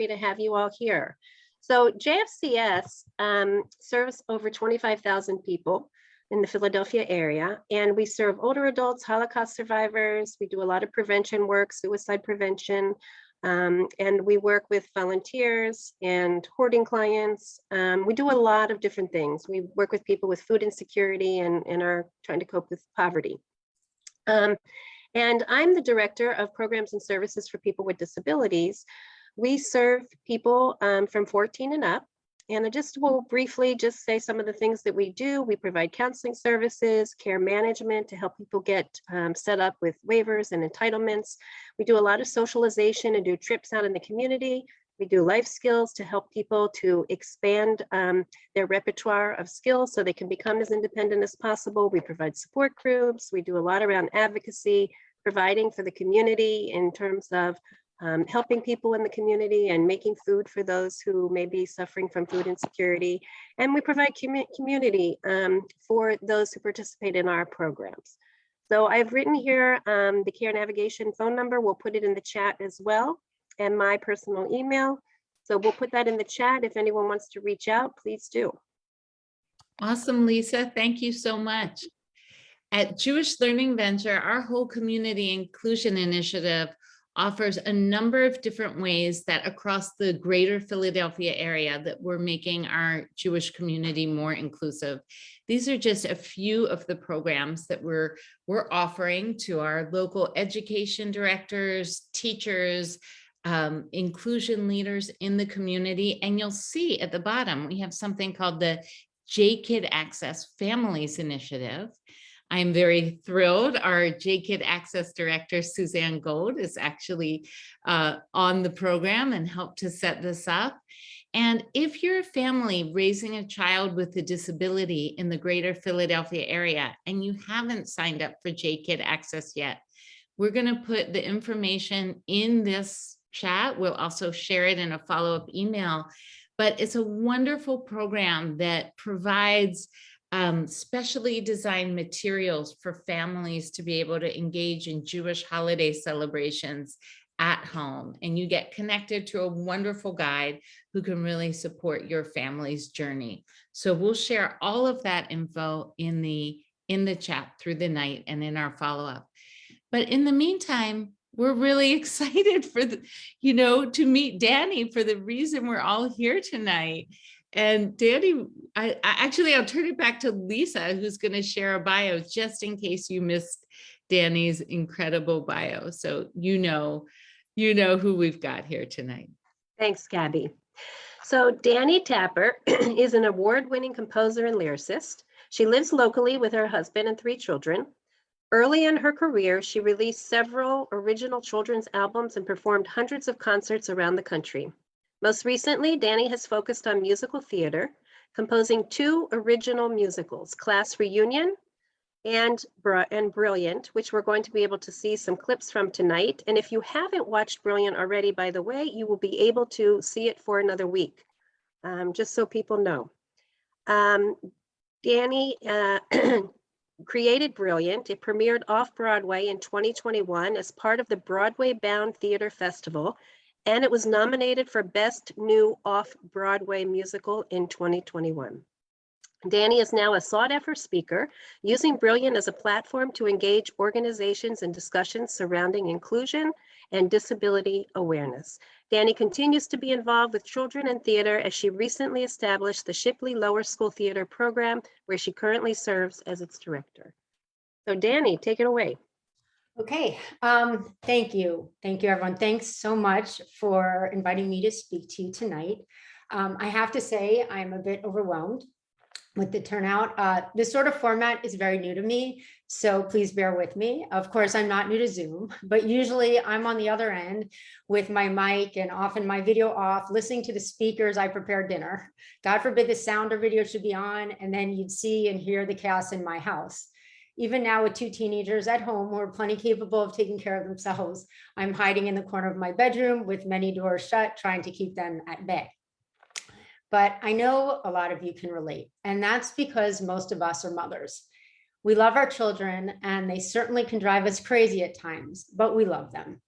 happy to have you all here. So JFCS serves over 25,000 people in the Philadelphia area, and we serve older adults, Holocaust survivors. We do a lot of prevention work, suicide prevention, and we work with volunteers and hoarding clients. We do a lot of different things. We work with people with food insecurity and are trying to cope with poverty. And I'm the director of programs and services for people with disabilities. We serve people from 14 and up. And I just will briefly just say some of the things that we do. We provide counseling services, care management to help people get set up with waivers and entitlements. We do a lot of socialization and do trips out in the community. We do life skills to help people to expand their repertoire of skills so they can become as independent as possible. We provide support groups. We do a lot around advocacy, providing for the community in terms of helping people in the community and making food for those who may be suffering from food insecurity. And we provide community for those who participate in our programs. So I've written here the care navigation phone number. We'll put it in the chat as well, and my personal email. So we'll put that in the chat. If anyone wants to reach out, please do. Awesome, Lisa. Thank you so much. At Jewish Learning Venture, our whole community inclusion initiative offers a number of different ways that across the greater Philadelphia area that we're making our Jewish community more inclusive. These are just a few of the programs that we're offering to our local education directors, teachers, inclusion leaders in the community. And you'll see at the bottom, we have something called the JKid Access Families Initiative. I'm very thrilled. Our JKid Access Director, Suzanne Gold, is actually on the program and helped to set this up. And if you're a family raising a child with a disability in the greater Philadelphia area and you haven't signed up for JKid Access yet, we're going to put the information in this chat. We'll also share it in a follow-up email. But it's a wonderful program that provides specially designed materials for families to be able to engage in Jewish holiday celebrations at home. And you get connected to a wonderful guide who can really support your family's journey. So we'll share all of that info in the chat through the night and in our follow-up. But in the meantime, we're really excited for to meet Dani for the reason we're all here tonight. And Dani, I'll turn it back to Lisa, who's going to share a bio just in case you missed Dani's incredible bio. So you know who we've got here tonight. Thanks, Gabby. So Dani Tapper is an award-winning composer and lyricist. She lives locally with her husband and 3 children. Early in her career, she released several original children's albums and performed hundreds of concerts around the country. Most recently, Dani has focused on musical theater, composing 2 original musicals, Class Reunion and Brilliant, which we're going to be able to see some clips from tonight. And if you haven't watched Brilliant already, by the way, you will be able to see it for another week, just so people know. Dani created Brilliant. It premiered off-Broadway in 2021 as part of the Broadway Bound Theatre Festival, and it was nominated for Best New Off-Broadway Musical in 2021. Dani is now a sought-after speaker, using Brilliant as a platform to engage organizations in discussions surrounding inclusion and disability awareness. Dani continues to be involved with children in theater as she recently established the Shipley Lower School Theater program, where she currently serves as its director. So Dani, take it away. Okay, thank you. Thank you, everyone. Thanks so much for inviting me to speak to you tonight. I have to say, I'm a bit overwhelmed with the turnout. This sort of format is very new to me, so please bear with me. Of course, I'm not new to Zoom, but usually I'm on the other end with my mic and often my video off, listening to the speakers. I prepare dinner. God forbid the sound or video should be on, and then you'd see and hear the chaos in my house. Even now with 2 teenagers at home who are plenty capable of taking care of themselves, I'm hiding in the corner of my bedroom with many doors shut, trying to keep them at bay. But I know a lot of you can relate, and that's because most of us are mothers. We love our children, and they certainly can drive us crazy at times, but we love them.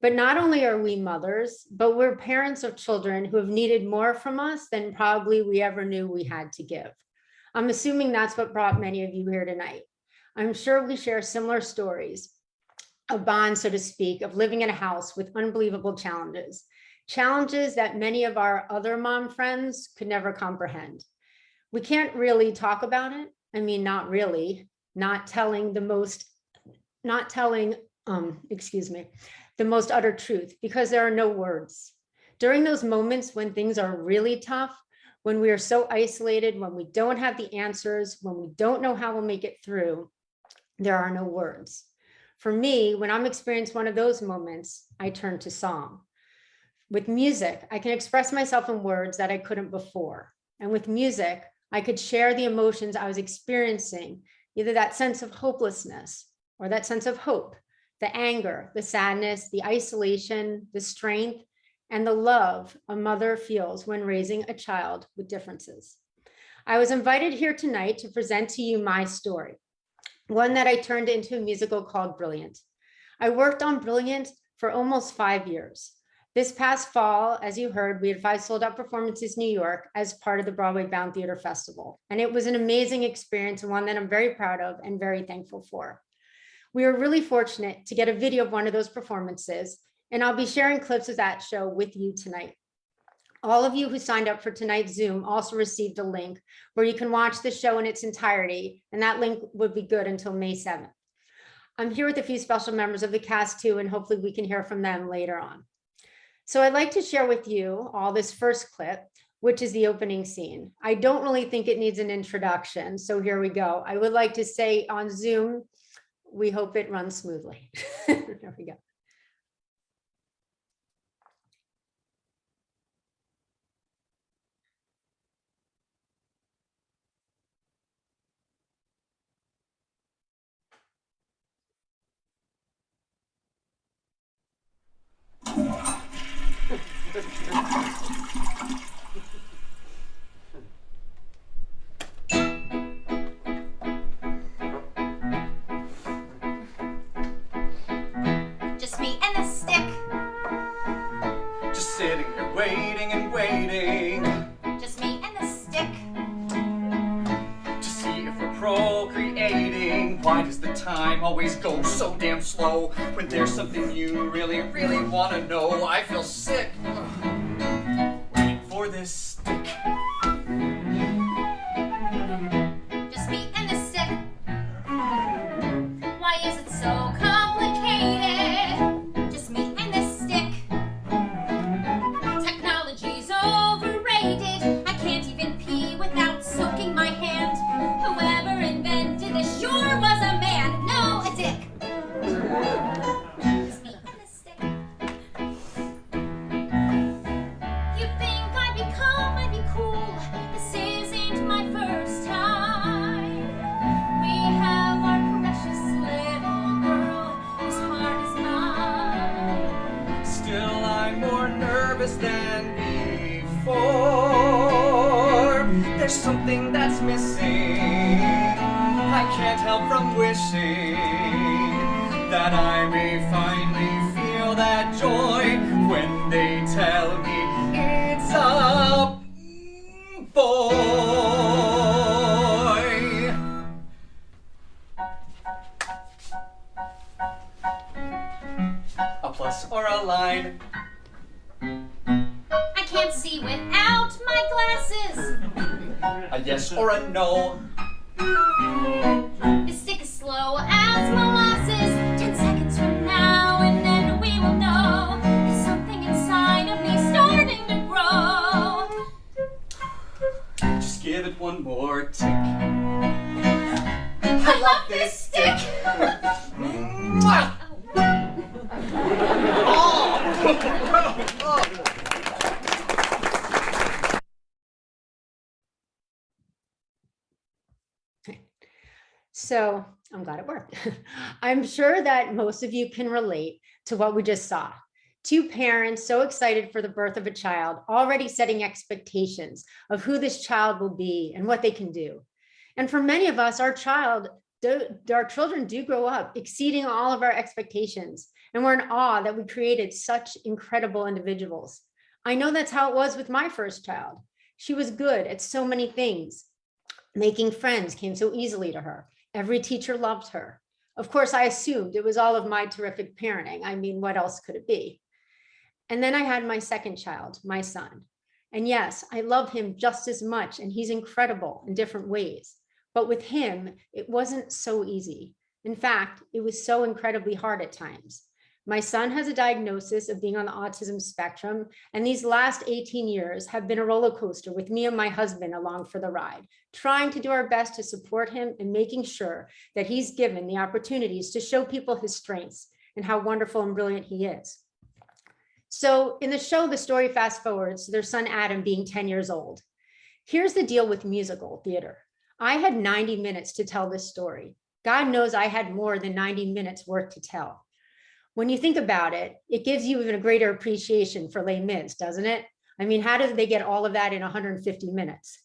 But not only are we mothers, but we're parents of children who have needed more from us than probably we ever knew we had to give. I'm assuming that's what brought many of you here tonight. I'm sure we share similar stories, a bond, so to speak, of living in a house with unbelievable challenges, challenges that many of our other mom friends could never comprehend. We can't really talk about it. I mean, not really, not telling the most utter truth, because there are no words. During those moments when things are really tough, when we are so isolated, when we don't have the answers, when we don't know how we'll make it through, there are no words. For me, when I'm experiencing one of those moments, I turn to song. With music, I can express myself in words that I couldn't before. And with music, I could share the emotions I was experiencing, either that sense of hopelessness or that sense of hope, the anger, the sadness, the isolation, the strength, and the love a mother feels when raising a child with differences. I was invited here tonight to present to you my story, one that I turned into a musical called Brilliant. I worked on Brilliant for almost 5 years. This past fall, as you heard, we had 5 sold-out performances in New York as part of the Broadway Bound Theatre Festival. And it was an amazing experience and one that I'm very proud of and very thankful for. We were really fortunate to get a video of one of those performances, and I'll be sharing clips of that show with you tonight. All of you who signed up for tonight's Zoom also received a link where you can watch the show in its entirety, and that link would be good until May 7th. I'm here with a few special members of the cast too, and hopefully we can hear from them later on. So I'd like to share with you all this first clip, which is the opening scene. I don't really think it needs an introduction, so here we go. I would like to say on Zoom, we hope it runs smoothly. There we go. Just me and the stick. Just sitting here waiting and waiting Just me and the stick. to see if we're procreating. Why does the time always go so damn slow? When there's something you really, really want to know, I feel sick. Waiting for this stick. Just me and the stick. Why is it so complicated? Just me and the stick. Technology's overrated. I can't even pee without soaking my hand. Whoever invented this sure was a man, no, a dick. Just me and the stick. You think I'd be cool. This isn't my first time. We have our precious little girl, as hard as mine. Still, I'm more nervous than before. There's something that's missing. I can't help from wishing that I may finally feel that joy when they tell me it's a boy. A plus or a line. I can't see without my glasses. A yes or a no. This stick is slow as molasses. 10 seconds from now, and then we will know. There's something inside of me starting to grow. Just give it one more tick. I love this stick. Mwah! So I'm glad it worked. I'm sure that most of you can relate to what we just saw. 2 parents so excited for the birth of a child, already setting expectations of who this child will be and what they can do. And for many of us, our children do grow up exceeding all of our expectations. And we're in awe that we created such incredible individuals. I know that's how it was with my first child. She was good at so many things. Making friends came so easily to her. Every teacher loved her. Of course, I assumed it was all of my terrific parenting. I mean, what else could it be? And then I had my second child, my son. And yes, I love him just as much, and he's incredible in different ways. But with him, it wasn't so easy. In fact, it was so incredibly hard at times. My son has a diagnosis of being on the autism spectrum, and these last 18 years have been a roller coaster with me and my husband along for the ride, trying to do our best to support him and making sure that he's given the opportunities to show people his strengths and how wonderful and brilliant he is. So in the show, the story fast forwards to their son Adam being 10 years old. Here's the deal with musical theater. I had 90 minutes to tell this story. God knows I had more than 90 minutes worth to tell. When you think about it, it gives you even a greater appreciation for Les Mis, doesn't it? I mean, how did they get all of that in 150 minutes?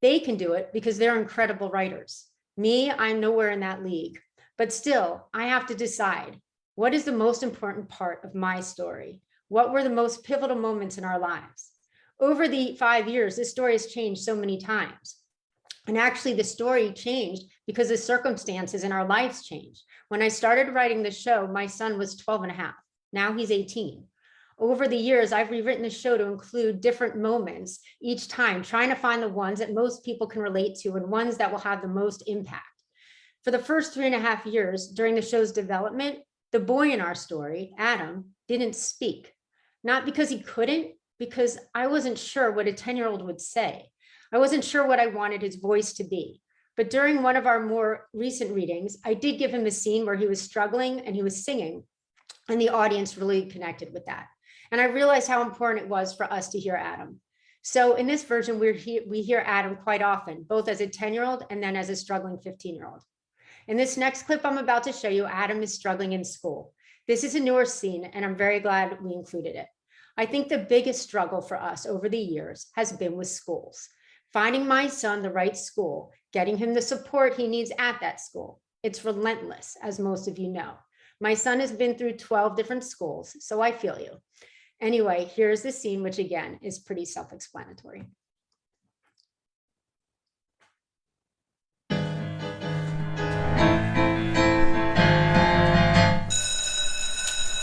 They can do it because they're incredible writers. Me, I'm nowhere in that league. But still, I have to decide, what is the most important part of my story? What were the most pivotal moments in our lives? Over the 5 years, this story has changed so many times. And actually, the story changed because the circumstances in our lives changed. When I started writing the show, my son was 12 and a half. Now he's 18. Over the years, I've rewritten the show to include different moments each time, trying to find the ones that most people can relate to and ones that will have the most impact. For the first 3.5 years during the show's development, the boy in our story, Adam, didn't speak. Not because he couldn't, because I wasn't sure what a 10-year-old would say. I wasn't sure what I wanted his voice to be. But during one of our more recent readings, I did give him a scene where he was struggling and he was singing, and the audience really connected with that. And I realized how important it was for us to hear Adam. So in this version, we hear Adam quite often, both as a 10-year-old and then as a struggling 15-year-old. In this next clip I'm about to show you, Adam is struggling in school. This is a newer scene, and I'm very glad we included it. I think the biggest struggle for us over the years has been with schools. Finding my son the right school, getting him the support he needs at that school. It's relentless, as most of you know. My son has been through 12 different schools, so I feel you. Anyway, here's the scene, which again is pretty self-explanatory.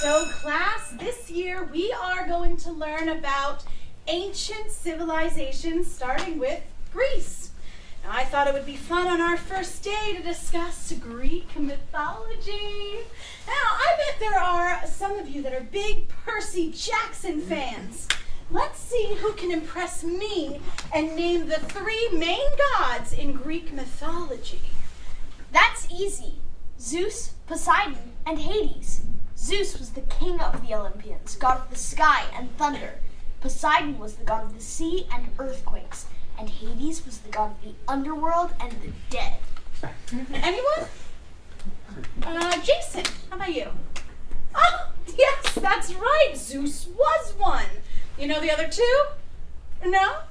So class, this year we are going to learn about ancient civilizations, starting with Greece. Now, I thought it would be fun on our first day to discuss Greek mythology. Now, I bet there are some of you that are big Percy Jackson fans. Let's see who can impress me and name the 3 main gods in Greek mythology. That's easy. Zeus, Poseidon, and Hades. Zeus was the king of the Olympians, god of the sky and thunder. Poseidon was the god of the sea and earthquakes, and Hades was the god of the underworld and the dead. Anyone? Jason, how about you? Oh, yes, that's right. Zeus was one. You know the other 2? No?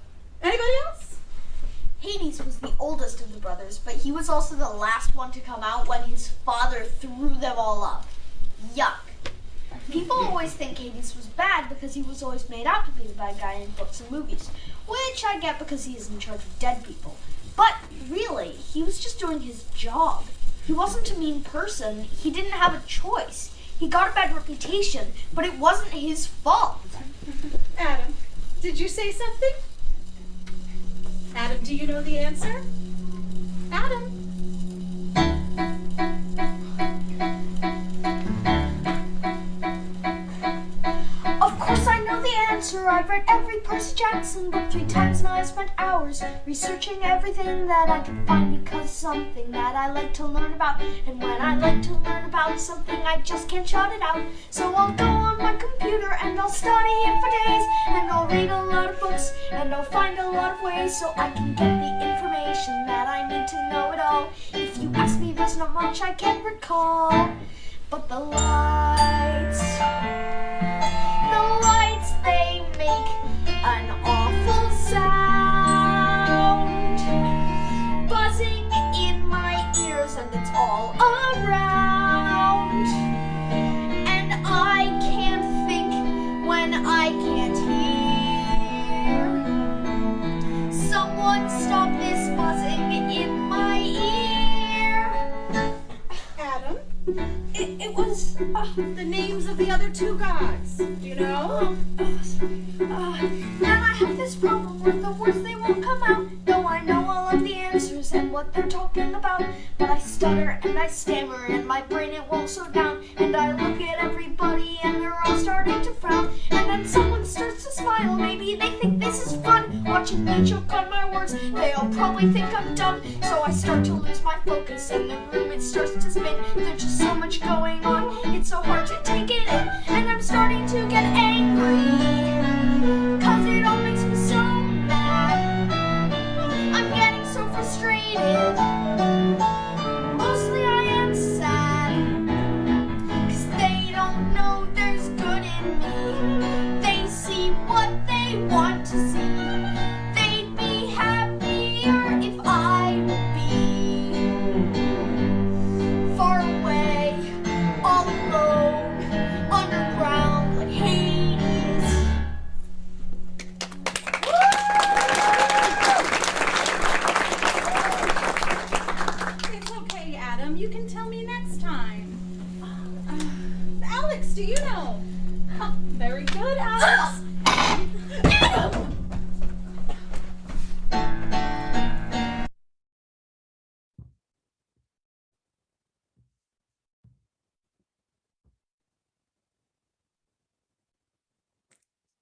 Anybody else? Hades was the oldest of the brothers, but he was also the last one to come out when his father threw them all up. Yuck. People always think Hades was bad because he was always made out to be the bad guy in books and movies, which I get because he is in charge of dead people. But really, he was just doing his job. He wasn't a mean person. He didn't have a choice. He got a bad reputation, but it wasn't his fault. Adam, did you say something? Adam, do you know the answer? Adam? Of course I know the answer. I've read every Percy Jackson book 3 times and I spent hours researching everything that I could find because something that I like to learn about. And when I like to learn about something, I just can't shut it out. So I'll go on my computer and I'll study it for days. And I'll read a lot of books and I'll find a lot of ways so I can get the information that I need to know it all. If you ask me, there's not much I can recall. But the lights, they make an awful sound, buzzing in my ears, and it's all around. And the names of the other two gods? Do you know? And I have this problem where the words they won't come out, though I know all of the answers and what they're talking about. But I stutter and I stammer and my brain it won't slow down. And I look at everybody and they're all starting to frown. And then someone starts to smile, maybe they think this is fun. Watching me choke on my words, they'll probably think I'm dumb. So I start to lose my focus and the room it starts to spin. There's just so much going on, it's so hard to take it in. And I'm starting to get angry, cause it all makes me so mad. I'm getting so frustrated, mostly I am sad. Cause they don't know there's good in me. They see what they want to see. They'd be happier if I would be far away, all alone, underground like Hades. It's okay, Adam. You can tell me next time. Alex, do you know? Very good, Alex. Adam!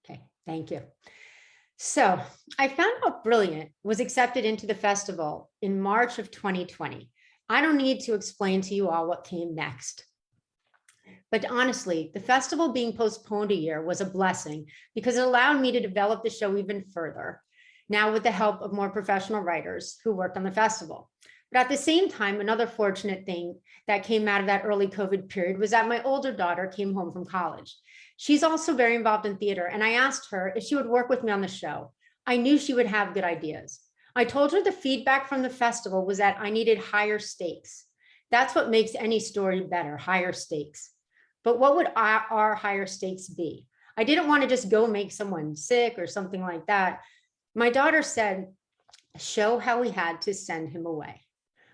Okay, thank you. So I found out Brilliant was accepted into the festival in March of 2020. I don't need to explain to you all what came next. But honestly, the festival being postponed a year was a blessing because it allowed me to develop the show even further, now with the help of more professional writers who worked on the festival. But at the same time, another fortunate thing that came out of that early COVID period was that my older daughter came home from college. She's also very involved in theater, and I asked her if she would work with me on the show. I knew she would have good ideas. I told her the feedback from the festival was that I needed higher stakes. That's what makes any story better, higher stakes. But what would our higher stakes be? I didn't want to just go make someone sick or something like that. My daughter said, show how we had to send him away.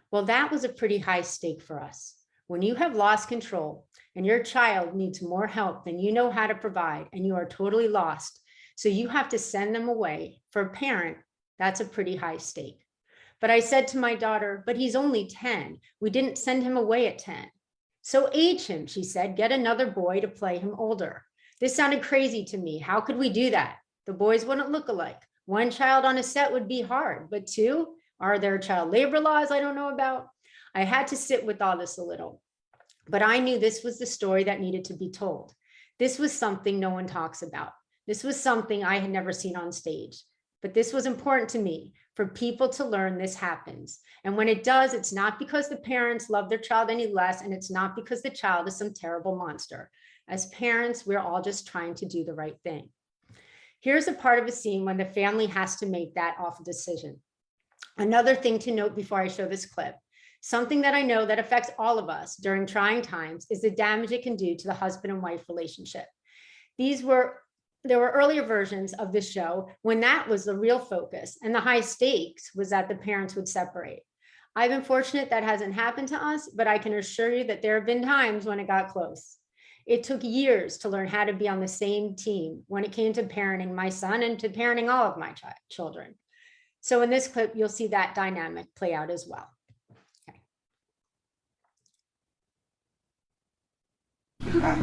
Well, that was a pretty high stake for us. When you have lost control and your child needs more help than you know how to provide and you are totally lost, so you have to send them away, for a parent, that's a pretty high stake. But I said to my daughter, but he's only 10. We didn't send him away at 10. So age him, she said, get another boy to play him older. This sounded crazy to me. How could we do that? The boys wouldn't look alike. One child on a set would be hard, but two, are there child labor laws I don't know about? I had to sit with all this a little, but I knew this was the story that needed to be told. This was something no one talks about. This was something I had never seen on stage, but this was important to me for people to learn this happens. And when it does, it's not because the parents love their child any less, and it's not because the child is some terrible monster. As parents, we're all just trying to do the right thing. Here's a part of a scene when the family has to make that awful decision. Another thing to note before I show this clip, something that I know that affects all of us during trying times is the damage it can do to the husband and wife relationship. There were earlier versions of this show when that was the real focus, and the high stakes was that the parents would separate. I've been fortunate that hasn't happened to us, but I can assure you that there have been times when it got close. It took years to learn how to be on the same team when it came to parenting my son and to parenting all of my children. So in this clip, you'll see that dynamic play out as well. Okay.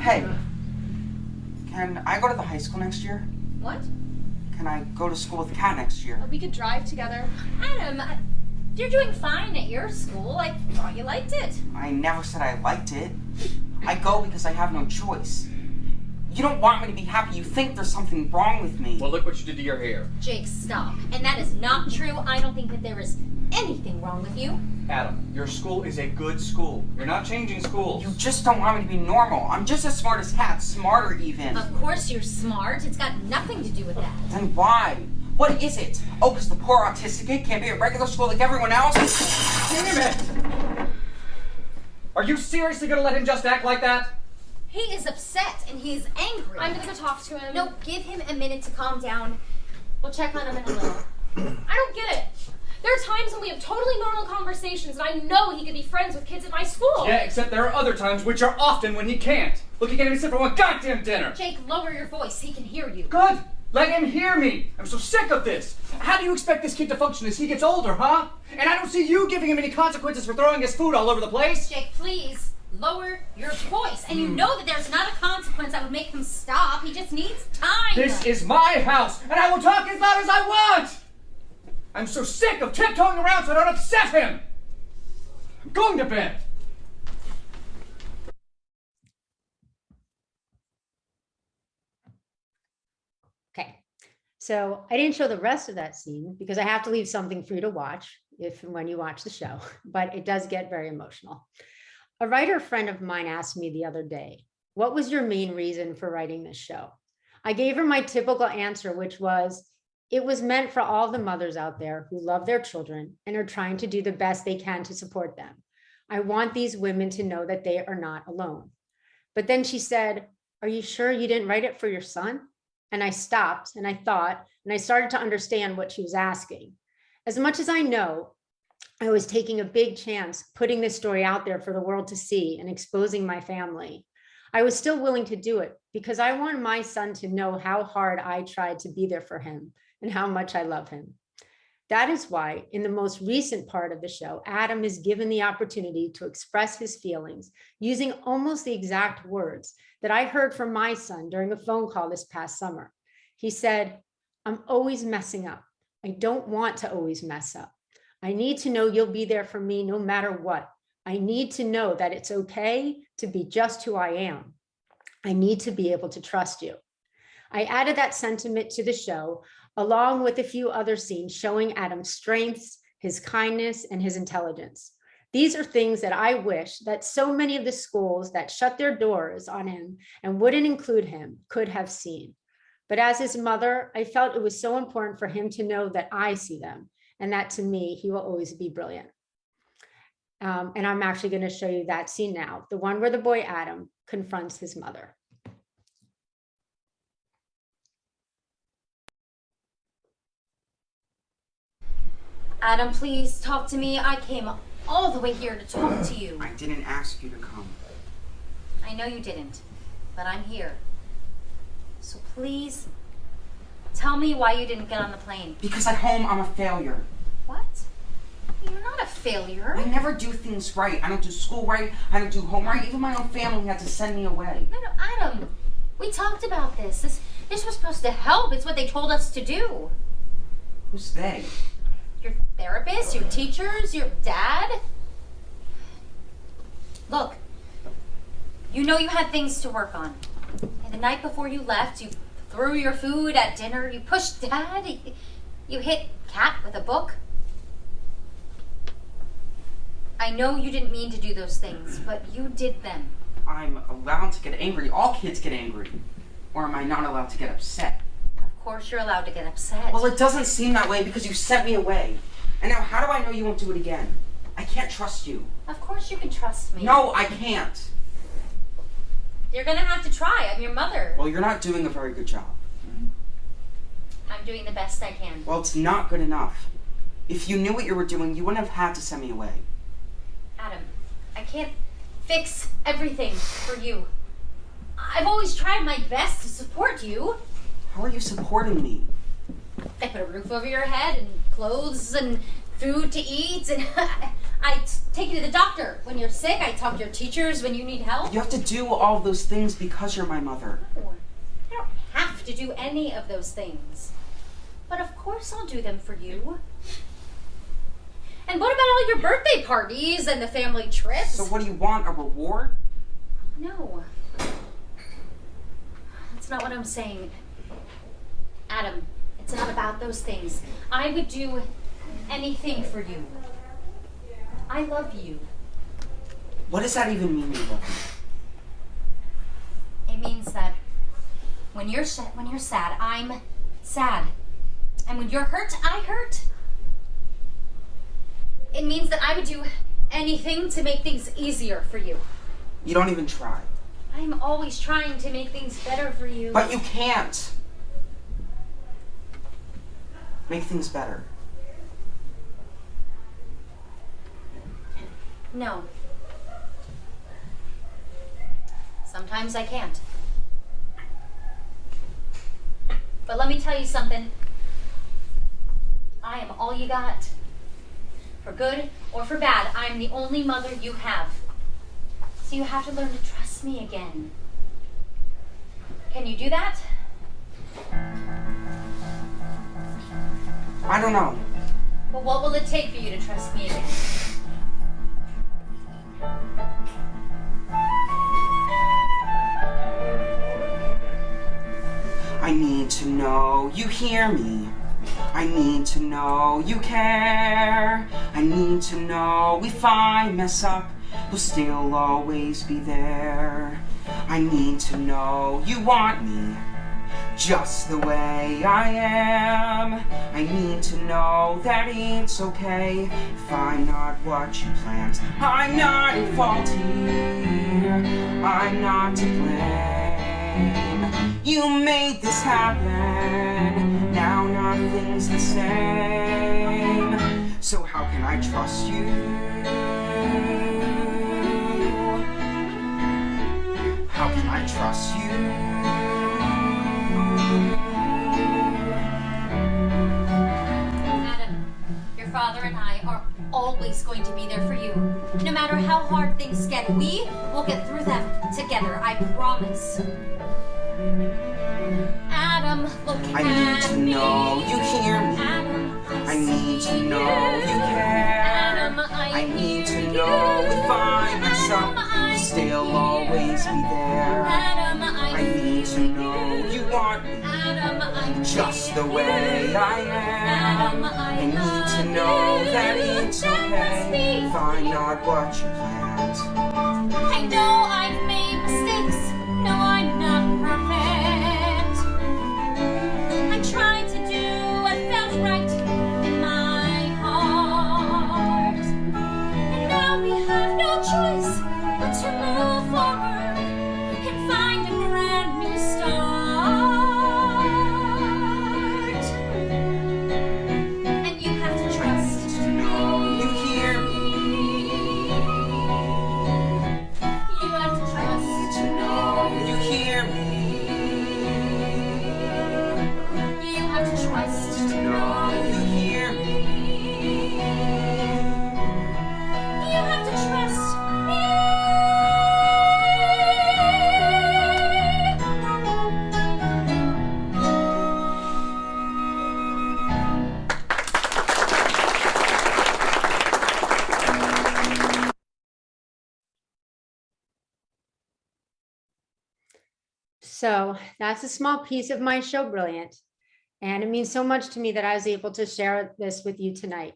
Hey, can I go to the high school next year? What? Can I go to school with Kat next year? We could drive together. Adam, you're doing fine at your school. I thought you liked it. I never said I liked it. I go because I have no choice. You don't want me to be happy. You think there's something wrong with me. Well, look what you did to your hair. Jake, stop. And that is not true. I don't think that there is anything wrong with you. Adam, your school is a good school. You're not changing schools. You just don't want me to be normal. I'm just as smart as Kat, smarter even. Of course you're smart. It's got nothing to do with that. Then why? What is it? Oh, because the poor autistic kid can't be at regular school like everyone else? Damn it! Are you seriously gonna let him just act like that? He is upset and he's angry. I'm gonna go talk to him. No, give him a minute to calm down. We'll check on him in a little. I don't get it. There are times when we have totally normal conversations and I know he could be friends with kids at my school. Yeah, except there are other times, which are often, when he can't. Look, you can't even sit for one goddamn dinner! Jake, lower your voice. He can hear you. Good! Let him hear me! I'm so sick of this! How do you expect this kid to function as he gets older, huh? And I don't see you giving him any consequences for throwing his food all over the place! Jake, please lower your voice. And you know that there's not a consequence that would make him stop. He just needs time. This is my house, and I will talk as loud as I want! I'm so sick of tiptoeing around so I don't upset him! I'm going to bed! Okay, so I didn't show the rest of that scene because I have to leave something for you to watch if and when you watch the show, but it does get very emotional. A writer friend of mine asked me the other day, what was your main reason for writing this show? I gave her my typical answer, which was, it was meant for all the mothers out there who love their children and are trying to do the best they can to support them. I want these women to know that they are not alone. But then she said, are you sure you didn't write it for your son? And I stopped and I thought, and I started to understand what she was asking. As much as I know, I was taking a big chance putting this story out there for the world to see and exposing my family. I was still willing to do it because I want my son to know how hard I tried to be there for him and how much I love him. That is why in the most recent part of the show, Adam is given the opportunity to express his feelings using almost the exact words that I heard from my son during a phone call this past summer. He said, I'm always messing up. I don't want to always mess up. I need to know you'll be there for me no matter what. I need to know that it's okay to be just who I am. I need to be able to trust you. I added that sentiment to the show, along with a few other scenes showing Adam's strengths, his kindness, and his intelligence. These are things that I wish that so many of the schools that shut their doors on him and wouldn't include him could have seen. But as his mother, I felt it was so important for him to know that I see them and that to me, he will always be brilliant. And I'm actually going to show you that scene now, the one where the boy Adam confronts his mother. Adam, please talk to me. I came all the way here to talk to you. I didn't ask you to come. I know you didn't, but I'm here. So please, tell me why you didn't get on the plane. Because at home, I'm a failure. What? You're not a failure. I never do things right. I don't do school right. I don't do home right. Even my own family had to send me away. No, Adam, we talked about this. This was supposed to help. It's what they told us to do. Who's they? Your therapist, your teachers, your dad. Look, you know you had things to work on. And the night before you left, you threw your food at dinner, you pushed Dad, you hit Kat with a book. I know you didn't mean to do those things, but you did them. I'm allowed to get angry. All kids get angry. Or am I not allowed to get upset? Of course you're allowed to get upset. Well, it doesn't seem that way because you sent me away. And now how do I know you won't do it again? I can't trust you. Of course you can trust me. No, I can't. You're gonna have to try. I'm your mother. Well, you're not doing a very good job. I'm doing the best I can. Well, it's not good enough. If you knew what you were doing, you wouldn't have had to send me away. Adam, I can't fix everything for you. I've always tried my best to support you. How are you supporting me? I put a roof over your head and clothes and food to eat, and I take you to the doctor when you're sick. I talk to your teachers when you need help. You have to do all those things because you're my mother. No, I don't have to do any of those things. But of course I'll do them for you. And what about all your birthday parties and the family trips? So what do you want, a reward? No. That's not what I'm saying. Adam, it's not about those things. I would do anything for you. I love you. What does that even mean, you love me? It means that when you're sad, I'm sad. And when you're hurt, I hurt. It means that I would do anything to make things easier for you. You don't even try. I'm always trying to make things better for you. But you can't. Make things better. Sometimes I can't. But let me tell you something. I am all you got. For good or for bad, I am the only mother you have. So you have to learn to trust me again. Can you do that? I don't know. Well, what will it take for you to trust me again? I need to know you hear me. I need to know you care. I need to know if I mess up, you'll still always be there. I need to know you want me just the way I am. I need to know that it's okay if I'm not what you planned. I'm not at fault here. I'm not to blame. You made this happen. Now nothing's the same. So how can I trust you? How can I trust you? Adam, your father and I are always going to be there for you. No matter how hard things get, we will get through them together, I promise. Adam, look at me. I need to know you hear me. Adam, I need to know you care. Adam, I need to know if I mess up, you'll still always be there. Adam, I need to know you want me Adam, just the way I am. I need to know that it's okay if I'm not what you planned. I know I've made mistakes. No, I'm not perfect. I tried to do what felt right in my heart. And now we have no choice but to move forward and find a brand new start. And you have to trust To know you hear me. You have to trust To know you hear me. You have to trust To know you hear me. You have to trust me. So that's a small piece of my show, Brilliant. And it means so much to me that I was able to share this with you tonight.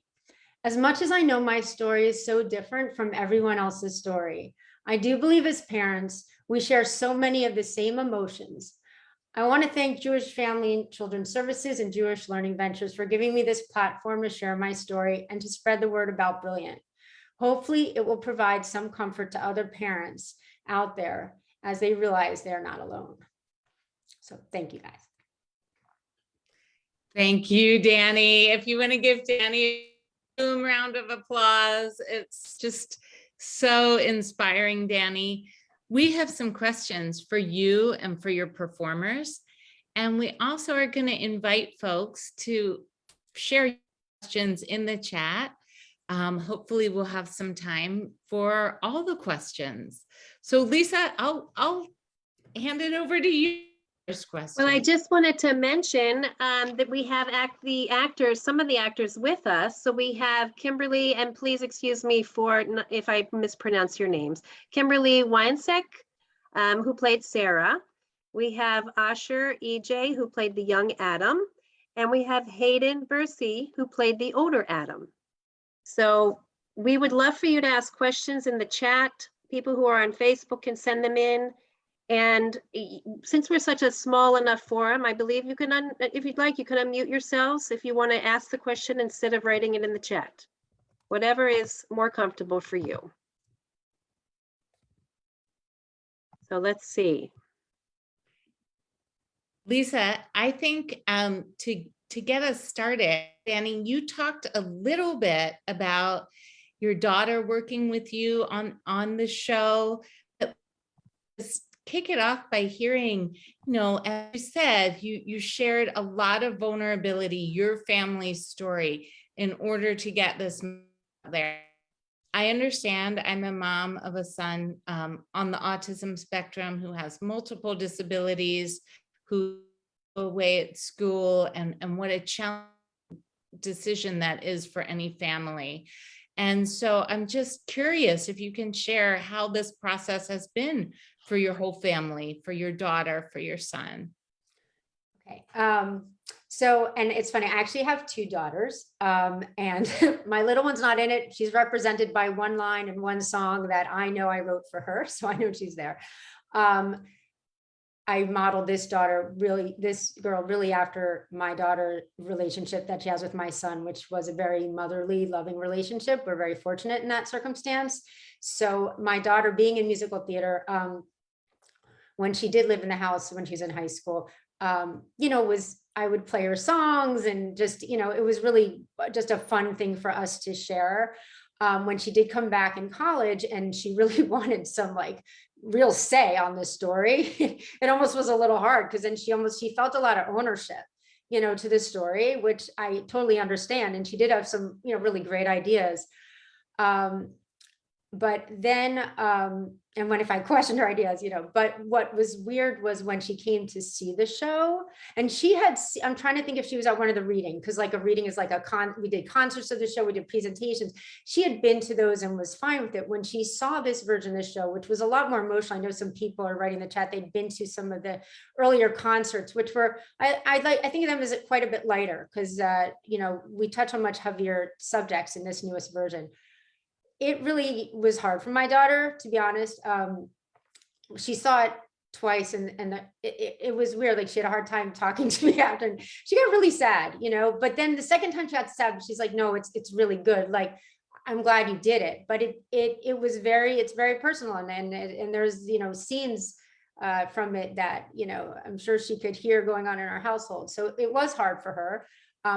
As much as I know my story is so different from everyone else's story, I do believe as parents, we share so many of the same emotions. I want to thank Jewish Family and Children's Services and Jewish Learning Ventures for giving me this platform to share my story and to spread the word about Brilliant. Hopefully, it will provide some comfort to other parents out there as they realize they're not alone. So thank you, guys. Thank you, Dani. If you want to give Dani a boom round of applause, it's just so inspiring, Dani. We have some questions for you and for your performers. And we also are going to invite folks to share questions in the chat. Hopefully we'll have some time for all the questions. So Lisa, I'll hand it over to you. First question. Well, I just wanted to mention that we have some of the actors with us. So we have Kimberly, and please excuse me if I mispronounce your names. Kimberly Weinsek, who played Sarah. We have Asher EJ, who played the young Adam. And we have Hayden Bursey, who played the older Adam. So we would love for you to ask questions in the chat. People who are on Facebook can send them in. And since we're such a small enough forum, I believe you can, if you'd like, you can unmute yourselves if you want to ask the question instead of writing it in the chat. Whatever is more comfortable for you. So let's see. Lisa, I think to get us started, Dani, you talked a little bit about your daughter working with you on the show. Just kick it off by hearing, as you said, you shared a lot of vulnerability, your family's story, in order to get this out there. I understand I'm a mom of a son on the autism spectrum who has multiple disabilities, who away at school, and what a challenge decision that is for any family. And so I'm just curious if you can share how this process has been for your whole family, for your daughter, for your son. Okay. So, and it's funny, I actually have 2 daughters, and my little one's not in it. She's represented by one line and one song that I know I wrote for her, so I know she's there. I modeled this girl really after my daughter relationship that she has with my son, which was a very motherly, loving relationship. We're very fortunate in that circumstance. So my daughter being in musical theater, when she did live in the house, when she was in high school, I would play her songs, and just, it was really just a fun thing for us to share. When she did come back in college and she really wanted some real say on this story, it almost was a little hard, because then she felt a lot of ownership, to this story, which I totally understand. And she did have some, really great ideas. But then, and if I questioned her ideas, but what was weird was when she came to see the show, and I'm trying to think if she was at one of the reading, because a reading is we did concerts of the show, we did presentations. She had been to those and was fine with it. When she saw this version of the show, which was a lot more emotional, I know some people are writing in the chat, they'd been to some of the earlier concerts, which were, I think of them as quite a bit lighter, because, we touch on much heavier subjects in this newest version. It really was hard for my daughter, to be honest. She saw it twice, and it was weird. She had a hard time talking to me after, and she got really sad, but then the second time she got sad, she's like, no, it's really good. I'm glad you did it. But it's very personal. And there's, scenes from it that, I'm sure she could hear going on in our household. So it was hard for her,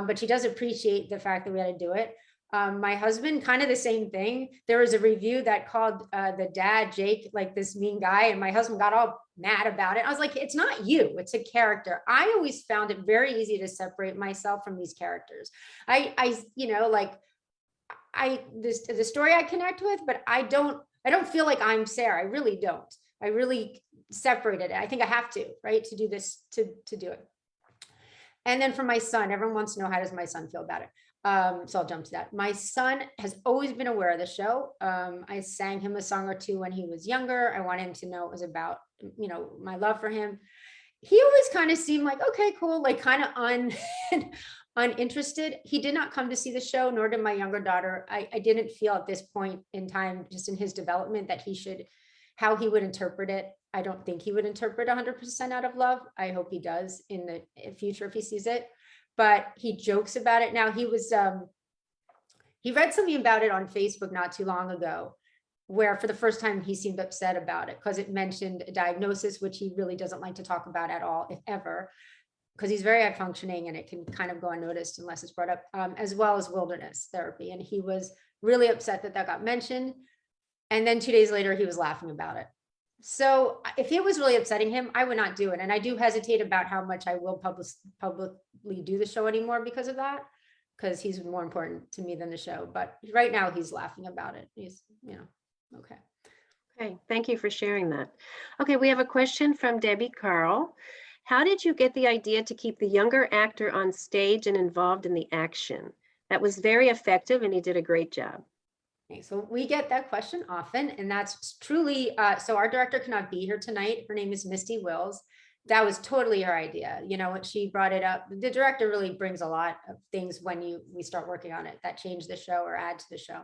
but she does appreciate the fact that we had to do it. My husband, kind of the same thing. There was a review that called the dad, Jake, this mean guy, and my husband got all mad about it. I was like, it's not you, it's a character. I always found it very easy to separate myself from these characters. The story I connect with, but I don't feel like I'm Sarah. I really don't. I really separated it. I think I have to, right, to do this, to do it. And then for my son, everyone wants to know, how does my son feel about it? So I'll jump to that. My son has always been aware of the show. I sang him a song or two when he was younger. I wanted him to know it was about, my love for him. He always kind of seemed like, okay, cool, kind of uninterested. He did not come to see the show, nor did my younger daughter. I didn't feel at this point in time, just in his development, that how he would interpret it. I don't think he would interpret 100% out of love. I hope he does in the future if he sees it. But he jokes about it now. He read something about it on Facebook not too long ago, where for the first time he seemed upset about it, because it mentioned a diagnosis, which he really doesn't like to talk about at all, if ever, because he's very high functioning and it can kind of go unnoticed unless it's brought up, as well as wilderness therapy. And he was really upset that got mentioned. And then 2 days later, he was laughing about it. So if it was really upsetting him, I would not do it. And I do hesitate about how much I will publicly do the show anymore because of that, because he's more important to me than the show. But right now he's laughing about it. He's, okay. Okay, thank you for sharing that. Okay, we have a question from Debbie Carl. How did you get the idea to keep the younger actor on stage and involved in the action? That was very effective and he did a great job. So we get that question often, and that's truly, so our director cannot be here tonight. Her name is Misty Wills. That was totally her idea. When she brought it up, the director really brings a lot of things when we start working on it that change the show or add to the show.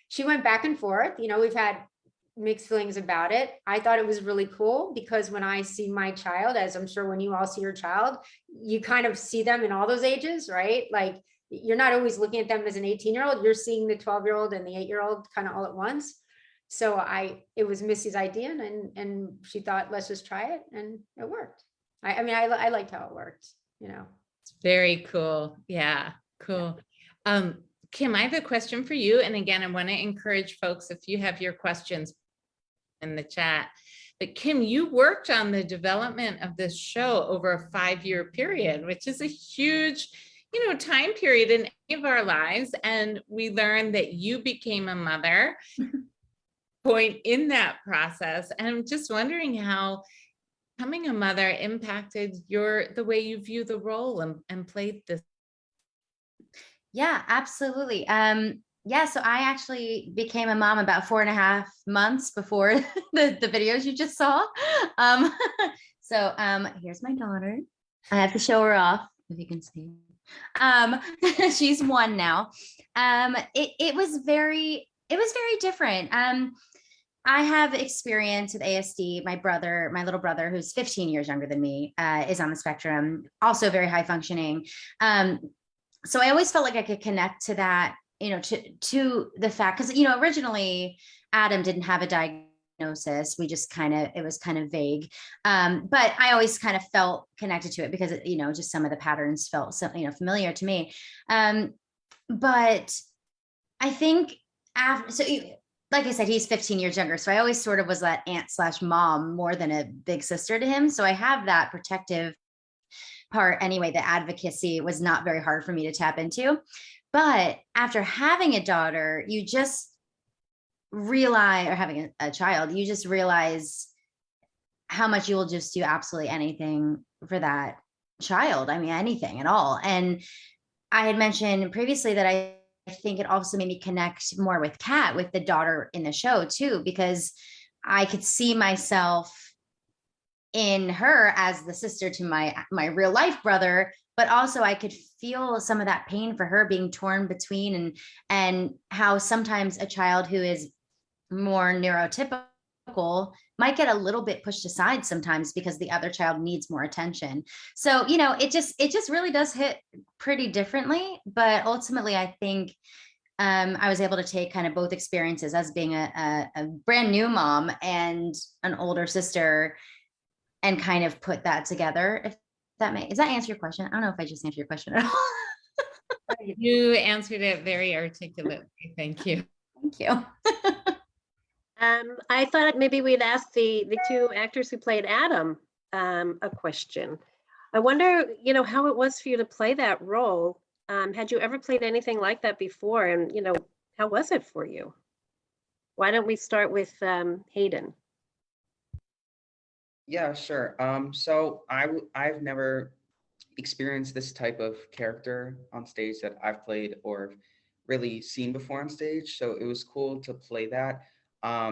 She went back and forth. We've had mixed feelings about it. I thought it was really cool because when I see my child, as I'm sure when you all see your child, you kind of see them in all those ages, right? You're not always looking at them as an 18-year-old, you're seeing the 12-year-old and the 8-year-old kind of all at once. So it was Missy's idea, and she thought, let's just try it, and it worked. I liked how it worked, It's very cool. Yeah, cool. Kim, I have a question for you. And again, I want to encourage folks, if you have your questions in the chat. But Kim, you worked on the development of this show over a 5-year period, which is a huge, time period in any of our lives. And we learned that you became a mother point in that process. And I'm just wondering how becoming a mother impacted the way you view the role and played this. Yeah, absolutely. So I actually became a mom about 4.5 months before the videos you just saw. Here's my daughter. I have to show her off if you can see. She's 1 now. It was very different. I have experience with ASD. My little brother, who's 15 years younger than me, is on the spectrum, also very high functioning. So I always felt like I could connect to that, to the fact, because, originally Adam didn't have a diagnosis. We just it was kind of vague. But I always kind of felt connected to it because, just some of the patterns felt so, familiar to me. But I think like I said, he's 15 years younger. So I always sort of was that aunt/mom more than a big sister to him. So I have that protective part anyway. The advocacy was not very hard for me to tap into. But after having a daughter, you just realize, or having a child, you just realize how much you will just do absolutely anything for that child. I mean, anything at all. And I had mentioned previously that I think it also made me connect more with Kat, with the daughter in the show too, because I could see myself in her as the sister to my real life brother, but also I could feel some of that pain for her being torn between, and how sometimes a child who is more neurotypical might get a little bit pushed aside sometimes because the other child needs more attention. So, it just really does hit pretty differently. But ultimately, I think I was able to take kind of both experiences as being a brand new mom and an older sister and kind of put that together. If does that answer your question? I don't know if I just answered your question at all. You answered it very articulately. Thank you. Thank you. I thought maybe we'd ask the 2 actors who played Adam a question. I wonder, how it was for you to play that role. Had you ever played anything like that before? And, how was it for you? Why don't we start with Hayden? Yeah, sure. So I've never experienced this type of character on stage that I've played or really seen before on stage. So it was cool to play that. I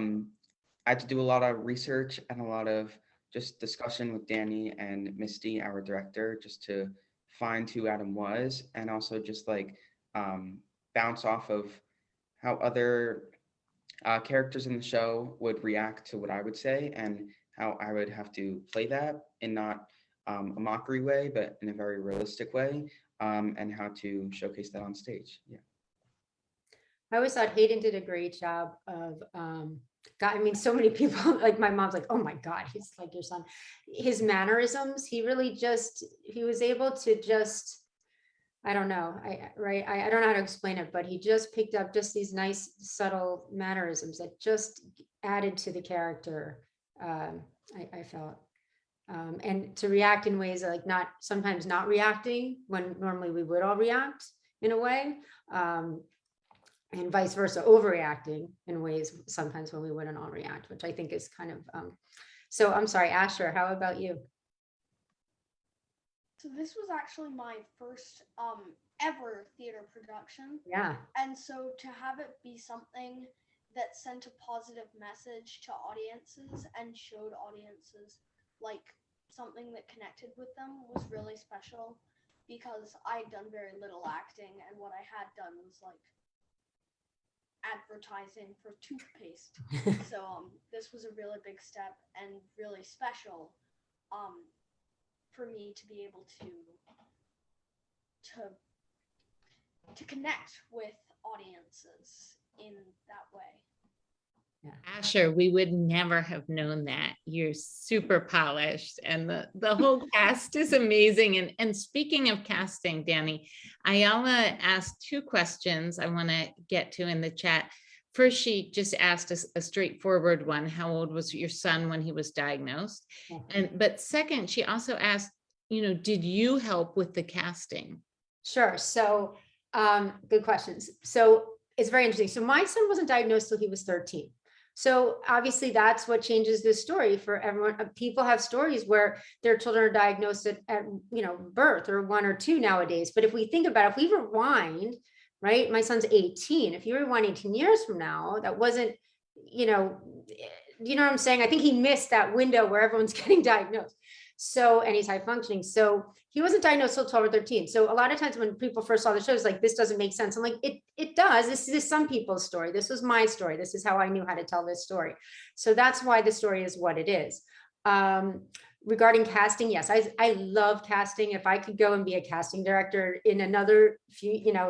had to do a lot of research and a lot of just discussion with Dani and Misty, our director, just to find who Adam was, and also just bounce off of how other characters in the show would react to what I would say, and how I would have to play that in not a mockery way, but in a very realistic way, and how to showcase that on stage. Yeah. I always thought Hayden did a great job of, God, I mean, so many people, like my mom's like, oh my God, he's like your son. His mannerisms, he was able to just, I don't know, I don't know how to explain it, but he just picked up just these nice, subtle mannerisms that just added to the character. I felt, and to react in ways like sometimes not reacting when normally we would all react in a way, and vice versa, overreacting in ways sometimes when we wouldn't all react, which I think is kind of, so I'm sorry, Asher, how about you? So this was actually my first ever theater production. Yeah. And so to have it be something that sent a positive message to audiences and showed audiences like something that connected with them was really special, because I had done very little acting, and what I had done was like advertising for toothpaste. So this was a really big step and really special for me to be able to connect with audiences in that way. Yeah. Asher, we would never have known that. You're super polished, and the whole cast is amazing. And speaking of casting, Dani, Ayala asked 2 questions I want to get to in the chat. first, she just asked us a straightforward one. How old was your son when he was diagnosed? But second, she also asked, did you help with the casting? Sure. So good questions. So it's very interesting. So my son wasn't diagnosed till he was 13. So obviously that's what changes this story for everyone. People have stories where their children are diagnosed at birth or 1 or 2 nowadays. But if we think about it, if we rewind, right, my son's 18. If you rewind 18 years from now, that wasn't, you know what I'm saying? I think he missed that window where everyone's getting diagnosed. So, and he's high functioning. So he wasn't diagnosed till 12 or 13. So a lot of times when people first saw the shows, like, this doesn't make sense. I'm like, it does. This is some people's story. This was my story. This is how I knew how to tell this story. So that's why the story is what it is. Regarding casting, yes, I love casting. If I could go and be a casting director in another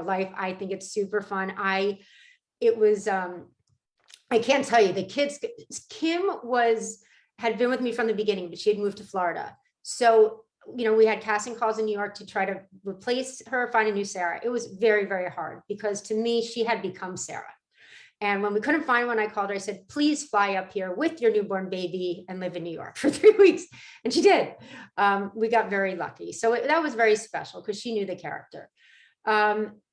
life, I think it's super fun. I can't tell you, the kids, Kim had been with me from the beginning, but she had moved to Florida. So, we had casting calls in New York to try to replace her, find a new Sarah. It was very, very hard because to me, she had become Sarah. And when we couldn't find one, I called her. I said, please fly up here with your newborn baby and live in New York for 3 weeks. And she did. We got very lucky. So that was very special because she knew the character.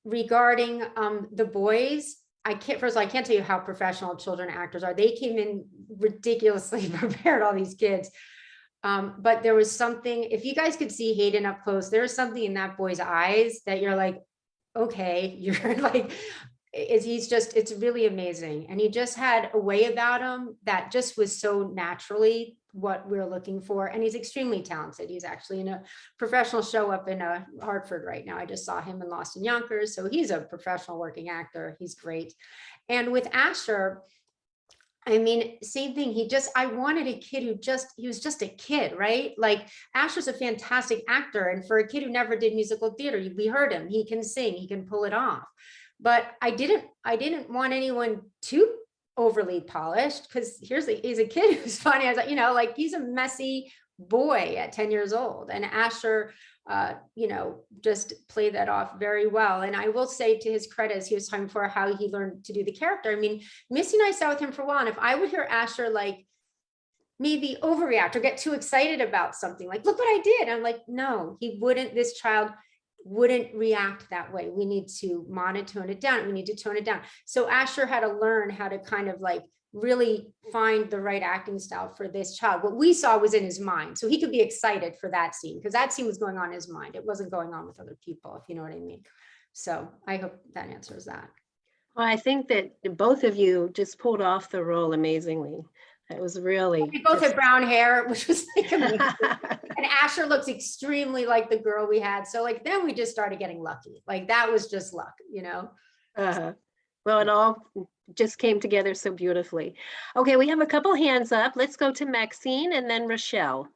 Regarding the boys, I can't tell you how professional children actors are. They came in ridiculously prepared, all these kids. But there was something, if you guys could see Hayden up close, there's something in that boy's eyes that you're like, okay, you're like, it's really amazing. And he just had a way about him that just was so naturally what we're looking for. And he's extremely talented. He's actually in a professional show up in Hartford right now. I just saw him in Lost in Yonkers. So he's a professional working actor. He's great. And with Asher, I mean, same thing. I wanted a kid he was just a kid, right? Like, Asher's a fantastic actor. And for a kid who never did musical theater, we heard him, he can sing, he can pull it off. But I didn't want anyone too overly polished, because he's a kid who's funny. I was like, he's a messy boy at 10 years old. And Asher, just played that off very well. And I will say, to his credit, as he was talking before, how he learned to do the character. I mean, Missy and I sat with him for a while, and if I would hear Asher like maybe overreact or get too excited about something, like, look what I did, I'm like, no, he wouldn't. This child wouldn't react that way. We need to monotone it down. We need to tone it down. So Asher had to learn how to kind of like really find the right acting style for this child. What we saw was in his mind. So he could be excited for that scene, because that scene was going on in his mind. It wasn't going on with other people, if you know what I mean. So I hope that answers that. Well, I think that both of you just pulled off the role amazingly. It was really. We both had brown hair, which was like amazing. And Asher looks extremely like the girl we had. So like, then we just started getting lucky. Like, that was just luck, Well, it all just came together so beautifully. Okay, we have a couple hands up. Let's go to Maxine and then Rochelle.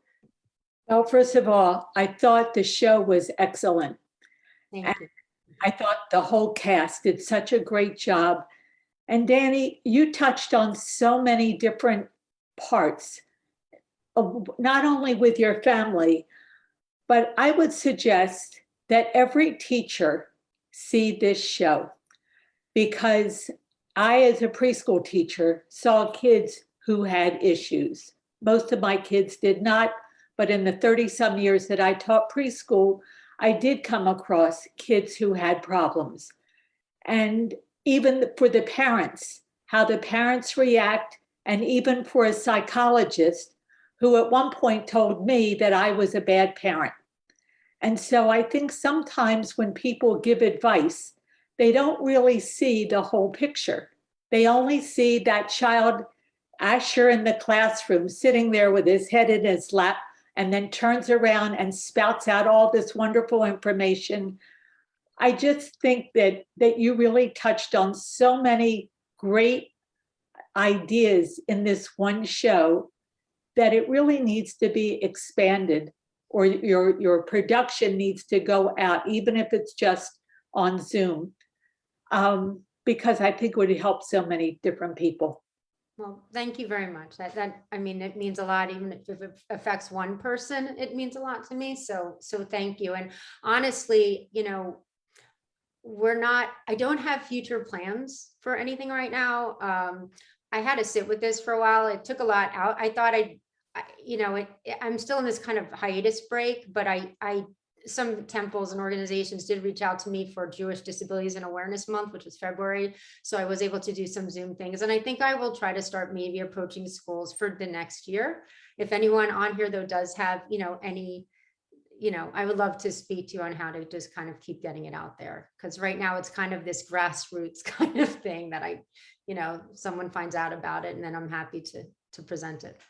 Well, first of all, I thought the show was excellent. Thank you. I thought the whole cast did such a great job. And Dani, you touched on so many different parts, not only with your family, but I would suggest that every teacher see this show, because I, as a preschool teacher, saw kids who had issues. Most of my kids did not, but in the 30-some years that I taught preschool, I did come across kids who had problems. And even for the parents, how the parents react, and even for a psychologist who at one point told me that I was a bad parent. And so I think sometimes when people give advice, they don't really see the whole picture. They only see that child, Asher, in the classroom, sitting there with his head in his lap, and then turns around and spouts out all this wonderful information. I just think that you really touched on so many great ideas in this one show that it really needs to be expanded, or your production needs to go out, even if it's just on Zoom, because I think it would help so many different people. Well, thank you very much. I mean, it means a lot. Even if it affects one person, it means a lot to me. So thank you. And honestly, I don't have future plans for anything right now. I had to sit with this for a while. It took a lot out. I thought I'm still in this kind of hiatus break, but some temples and organizations did reach out to me for Jewish Disabilities and Awareness Month, which was February. So I was able to do some Zoom things. And I think I will try to start maybe approaching schools for the next year. If anyone on here though does have, any, I would love to speak to you on how to just kind of keep getting it out there. Because right now it's kind of this grassroots kind of thing that someone finds out about it and then I'm happy to present it.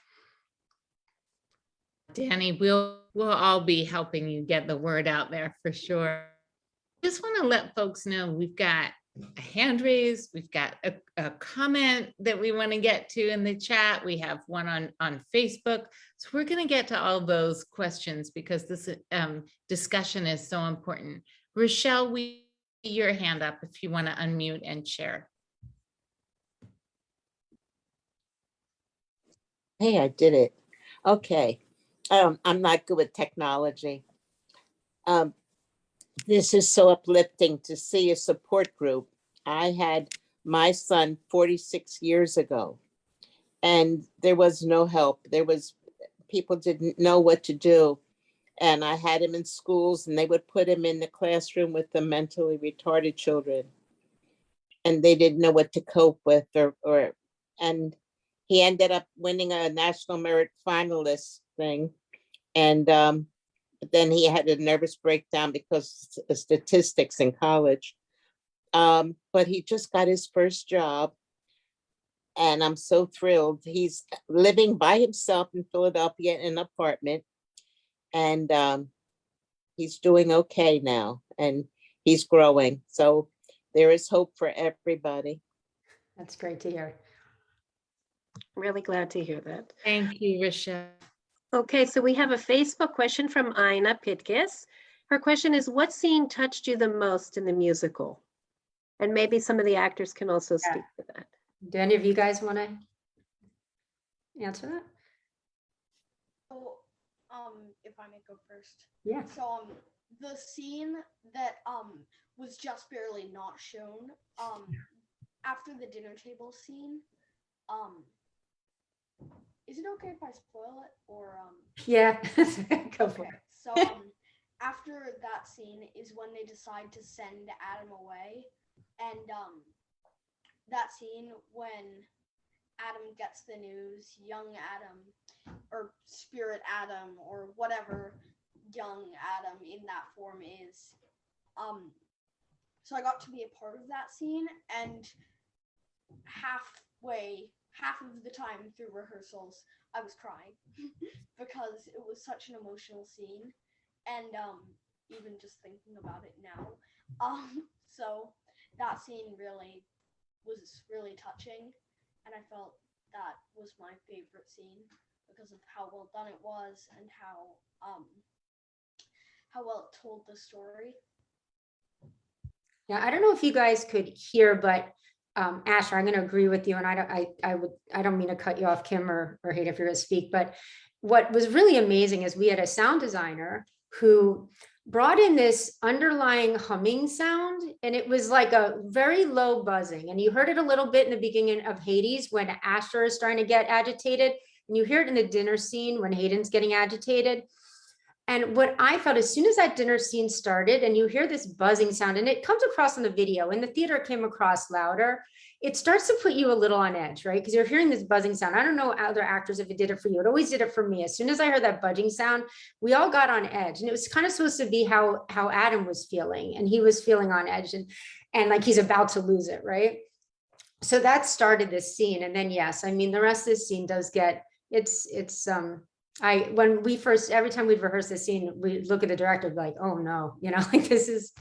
Dani, we'll all be helping you get the word out there for sure. Just want to let folks know we've got a hand raise, we've got a comment that we want to get to in the chat. We have one on Facebook. So we're going to get to all those questions because this discussion is so important. Rochelle, we see your hand up if you want to unmute and share. Hey, I did it. Okay. I'm not good with technology. This is so uplifting to see a support group. I had my son 46 years ago, and there was no help. People didn't know what to do. And I had him in schools, and they would put him in the classroom with the mentally retarded children. And they didn't know what to cope with, and he ended up winning a national merit finalist thing. And then he had a nervous breakdown because of statistics in college. But he just got his first job. And I'm so thrilled. He's living by himself in Philadelphia in an apartment. And he's doing okay now. And he's growing. So there is hope for everybody. That's great to hear. Really glad to hear that. Thank you, Rochelle. Okay, so we have a Facebook question from Ina Pitkiss. Her question is, what scene touched you the most in the musical? And maybe some of the actors can also speak to that. Do any of you guys want to answer that? So, if I may go first. Yeah. So, the scene that was just barely not shown, after the dinner table scene, is it okay if I spoil it or Yeah, go for it. So after that scene is when they decide to send Adam away, and that scene when Adam gets the news, young Adam or spirit Adam or whatever young Adam in that form is, so I got to be a part of that scene, and half of the time through rehearsals, I was crying because it was such an emotional scene, and even just thinking about it now. So that scene was really touching, and I felt that was my favorite scene because of how well done it was and how well it told the story. Yeah, I don't know if you guys could hear, but Asher, I'm going to agree with you, and I don't mean to cut you off, Kim or Hayden, if you're going to speak, but what was really amazing is we had a sound designer who brought in this underlying humming sound, and it was like a very low buzzing, and you heard it a little bit in the beginning of Hades when Asher is starting to get agitated, and you hear it in the dinner scene when Hayden's getting agitated. And what I felt as soon as that dinner scene started and you hear this buzzing sound, and it comes across in the video, in the theater it came across louder, it starts to put you a little on edge, right? Because you're hearing this buzzing sound. I don't know other actors if it did it for you. It always did it for me. As soon as I heard that buzzing sound, we all got on edge. And it was kind of supposed to be how Adam was feeling. And he was feeling on edge and like he's about to lose it, right? So that started this scene. And then, yes, I mean, the rest of this scene does get, every time we'd rehearse this scene, we look at the director like, oh no, like this is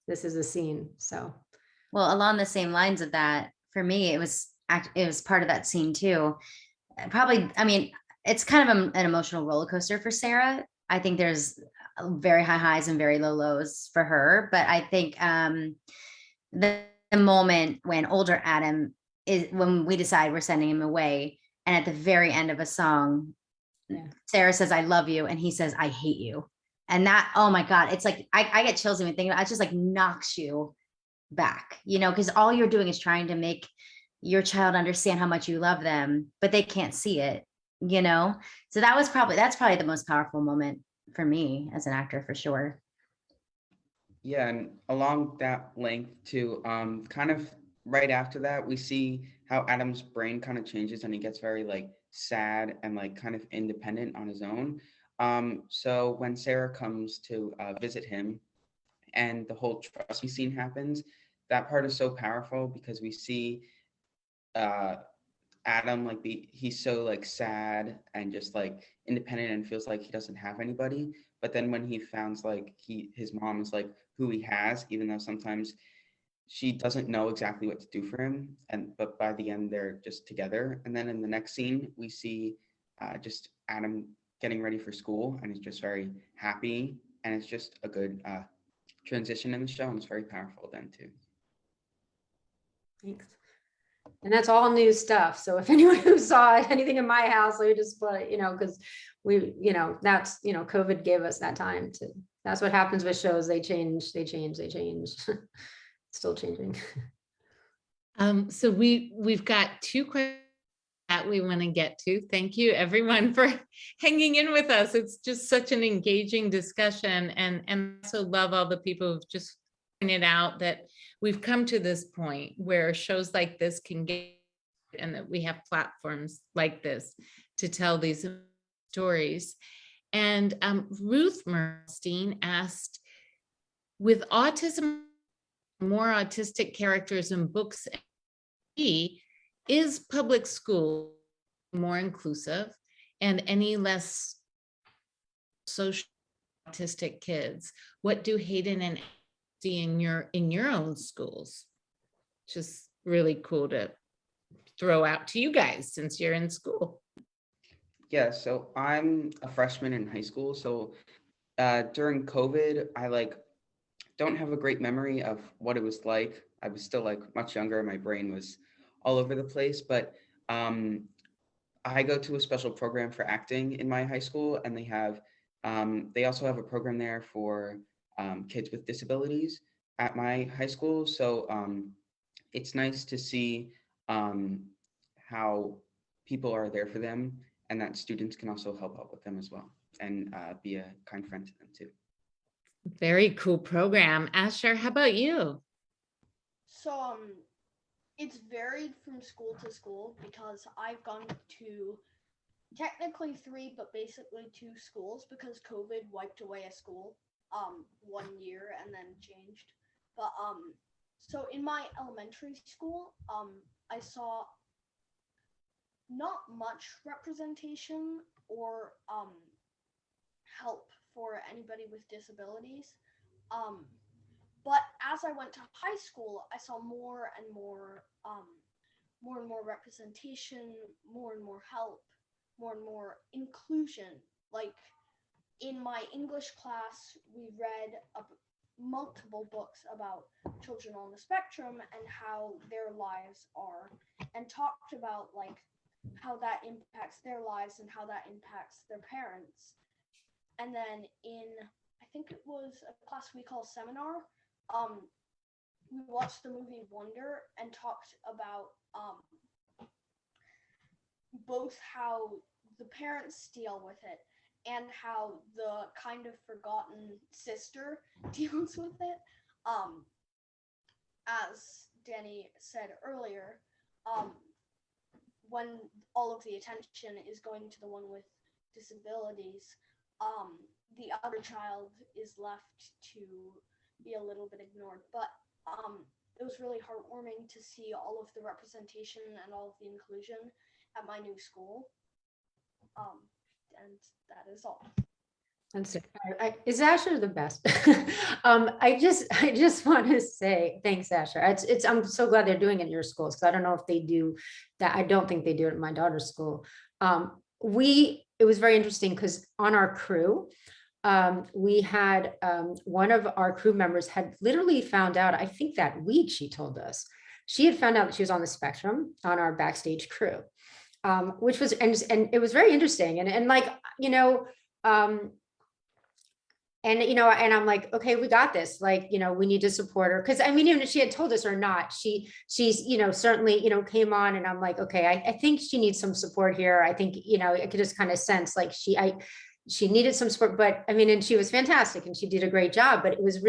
a scene. So, well, along the same lines of that, for me, it was part of that scene too. Probably, I mean, it's kind of an emotional roller coaster for Sarah. I think there's very high highs and very low lows for her, but I think the moment when older Adam when we decide we're sending him away, and at the very end of a song, Sarah says, I love you. And he says, I hate you. And that, oh my God, it's like, I get chills even thinking about it. It just like knocks you back, you know, because all you're doing is trying to make your child understand how much you love them, but they can't see it, you know? So that's probably the most powerful moment for me as an actor, for sure. Yeah, and along that length too, kind of right after that, we see how Adam's brain kind of changes and he gets very like sad and like kind of independent on his own. So when Sarah comes to visit him and the whole trust me scene happens, that part is so powerful because we see Adam like he's so like sad and just like independent and feels like he doesn't have anybody. But then when he finds like his mom is like who he has, even though sometimes she doesn't know exactly what to do for him, but by the end they're just together. And then in the next scene we see just Adam getting ready for school and he's just very happy, and it's just a good transition in the show, and it's very powerful then too. Thanks. And that's all new stuff. So if anyone who saw anything in my house, I would just put, you know, because we, you know, that's, you know, COVID gave us that time to, that's what happens with shows. They change. Still changing. So we've got 2 questions that we want to get to. Thank you everyone for hanging in with us. It's just such an engaging discussion, and also love all the people who've just pointed out that we've come to this point where shows like this can get, and that we have platforms like this to tell these stories. And Ruth Merstein asked, with autism, more autistic characters in books, is public school more inclusive and any less social autistic kids? What do Hayden and see in your own schools? Just really cool to throw out to you guys since you're in school. Yeah, so I'm a freshman in high school. So during COVID, I like don't have a great memory of what it was like. I was still like much younger. My brain was all over the place, but I go to a special program for acting in my high school, and they also have a program there for kids with disabilities at my high school. So it's nice to see how people are there for them, and that students can also help out with them as well, and be a kind friend to them too. Very cool program. Asher, how about you? So it's varied from school to school because I've gone to technically 3, but basically 2 schools because COVID wiped away a school 1 year and then changed. But so in my elementary school, I saw not much representation or help for anybody with disabilities. But as I went to high school, I saw more and more representation, more and more help, more and more inclusion. Like in my English class, we read multiple books about children on the spectrum and how their lives are, and talked about like how that impacts their lives and how that impacts their parents. And then in, I think it was a class we call seminar, we watched the movie Wonder and talked about both how the parents deal with it and how the kind of forgotten sister deals with it. As Dani said earlier, when all of the attention is going to the one with disabilities, the other child is left to be a little bit ignored. But it was really heartwarming to see all of the representation and all of the inclusion at my new school. And that is all. Is Asher the best? I just want to say thanks, Asher. I'm so glad they're doing it in your schools, because I don't know if they do that. I don't think they do it in my daughter's school. It was very interesting because on our crew, we had one of our crew members had literally found out, I think that week she told us, she had found out that she was on the spectrum on our backstage crew, which was, and it was very interesting. And like, you know, and I'm like, okay, we got this. Like, we need to support her. Cause I mean, even if she had told us or not, she's, certainly, came on, and I'm like, okay, I think she needs some support here. I think, I could just kind of sense like she needed some support, but I mean, and she was fantastic and she did a great job, but it was,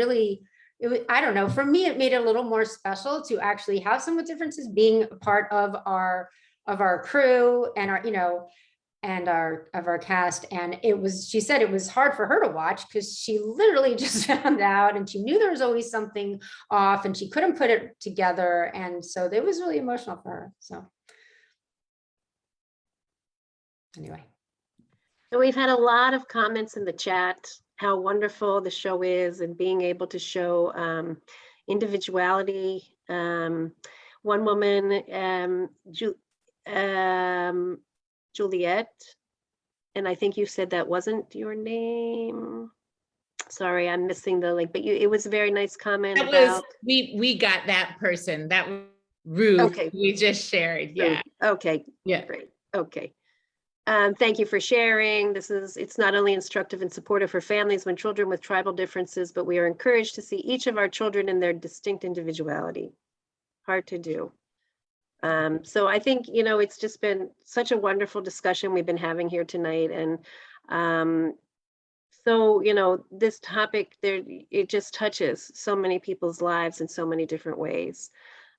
I don't know, for me, it made it a little more special to actually have some with differences being a part of our crew and our cast. And she said it was hard for her to watch because she literally just found out, and she knew there was always something off and she couldn't put it together. And so it was really emotional for her. So anyway. So we've had a lot of comments in the chat, how wonderful the show is and being able to show individuality. One woman, Juliet, and I think you said that wasn't your name. Sorry, I'm missing the link, but it was a very nice comment. That was, we got that person, that was Ruth. Okay. We just shared. Yeah. Okay. Yeah. Great. Okay. Thank you for sharing. It's not only instructive and supportive for families when children with tribal differences, but we are encouraged to see each of our children in their distinct individuality. Hard to do. So I think, it's just been such a wonderful discussion we've been having here tonight. And so, this topic it just touches so many people's lives in so many different ways.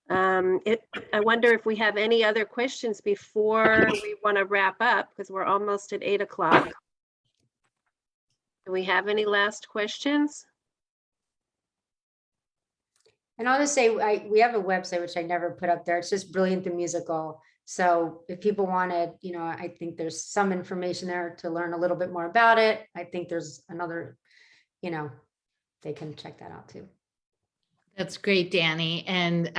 I wonder if we have any other questions before we want to wrap up, because we're almost at 8 o'clock. Do we have any last questions? And I'll just say, we have a website, which I never put up there. It's just Brilliant the Musical. So if people wanted, I think there's some information there to learn a little bit more about it. I think there's another, they can check that out too. That's great, Dani. And,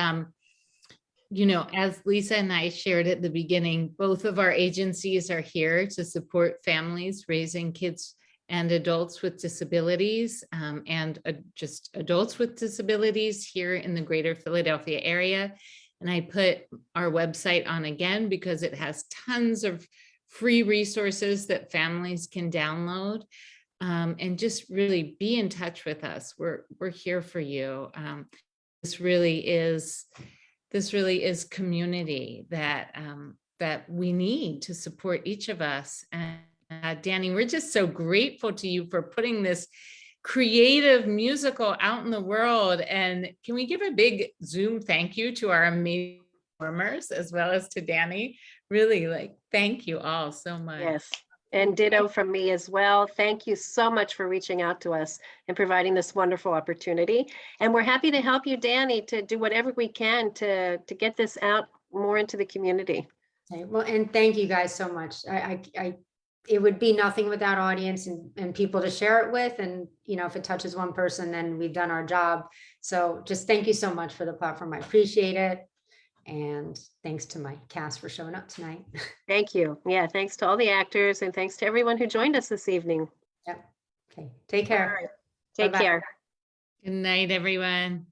as Lisa and I shared at the beginning, both of our agencies are here to support families raising kids and adults with disabilities, and just adults with disabilities here in the greater Philadelphia area. And I put our website on again because it has tons of free resources that families can download, and just really be in touch with us. We're here for you. This really is community that we need to support each of us. And Dani, we're just so grateful to you for putting this creative musical out in the world. And can we give a big Zoom thank you to our amazing performers as well as to Dani? Really, thank you all so much. Yes, and ditto from me as well. Thank you so much for reaching out to us and providing this wonderful opportunity. And we're happy to help you, Dani, to do whatever we can to get this out more into the community. Okay, well, and thank you guys so much. It would be nothing without audience and people to share it with. And, if it touches one person, then we've done our job. So just thank you so much for the platform. I appreciate it. And thanks to my cast for showing up tonight. Thank you. Yeah, thanks to all the actors and thanks to everyone who joined us this evening. Yep. Okay, take care. All right. Take Bye-bye. care. Good night, everyone.